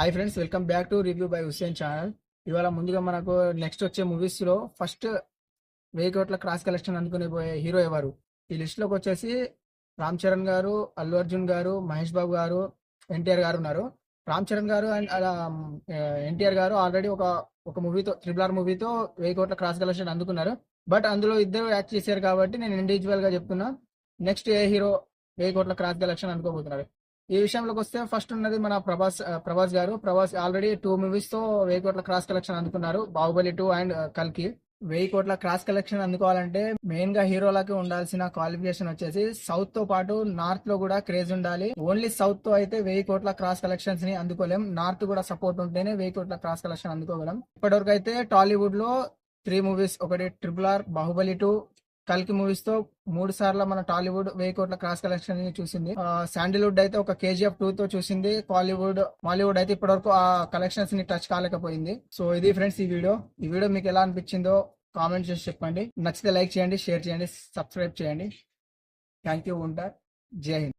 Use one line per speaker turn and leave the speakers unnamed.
Hi friends, welcome back to review by Hussain channel. ఇవాళ ముందుగా మనకు నెక్స్ట్ వచ్చే మూవీస్ లో ఫస్ట్ 1000 కోట్ల క్రాస్ కలెక్షన్ అందుకునే పోయే హీరో ఎవరు? ఈ లిస్ట్ లోకి వచ్చేసి రామ్ చరణ్ గారు, అల్లు అర్జున్ గారు, మహేష్ బాబు గారు, ఎన్టీఆర్ గారు ఉన్నారు. రామ్ చరణ్ గారు అండ్ ఎన్టీఆర్ గారు ఆల్రెడీ ఒక ఒక మూవీతో RRR మూవీతో 1000 కోట్ల క్రాస్ కలెక్షన్ అందుకున్నారు. బట్ అందులో ఇద్దరు యాక్ట్ చేశారు కాబట్టి నేను ఇండివిజువల్ గా చెప్తున్నా. నెక్స్ట్ ఏ హీరో 1000 కోట్ల క్రాస్ కలెక్షన్ అందుకోబోతున్నారు? ఈ విషయంలోకి వస్తే ఫస్ట్ ఉన్నది మన ప్రభాస్ గారు. ప్రభాస్ ఆల్రెడీ 2 మూవీస్ తో 1000 కోట్ల క్రాస్ కలెక్షన్ అందుకున్నారు, బాహుబలి 2 అండ్ కల్కి. 1000 కోట్ల క్రాస్ కలెక్షన్ అందుకోవాలంటే మెయిన్ గా హీరోలకి ఉండాల్సిన క్వాలిఫికేషన్ వచ్చేసి సౌత్ తో పాటు నార్త్ లో కూడా క్రేజ్ ఉండాలి. ఓన్లీ సౌత్ తో అయితే 1000 కోట్ల క్రాస్ కలెక్షన్స్ ని అందుకోలేం. నార్త్ కూడా సపోర్ట్ ఉంటేనే 1000 కోట్ల క్రాస్ కలెక్షన్ అందుకోగలం. ఇప్పటివరకు అయితే టాలీవుడ్ లో 3 మూవీస్, ఒకటి RRR, బాహుబలి 2, కల్కి మూవీస్ తో 3 సార్లు మన టాలీవుడ్ 1000 కోట్ల క్రాస్ కలెక్షన్ ని చూసింది. శాండిల్వుడ్ అయితే ఒక KGF 2 తో చూసింది. మాలీవుడ్ అయితే ఇప్పటివరకు ఆ కలెక్షన్స్ ని టచ్ కాలేకపోయింది. సో ఇది ఫ్రెండ్స్ ఈ వీడియో మీకు ఎలా అనిపించిందో కామెంట్ చేసి చెప్పండి. నచ్చితే లైక్ చేయండి, షేర్ చేయండి, సబ్స్క్రైబ్ చేయండి. Thank you. ఉంటా. జై హింద్.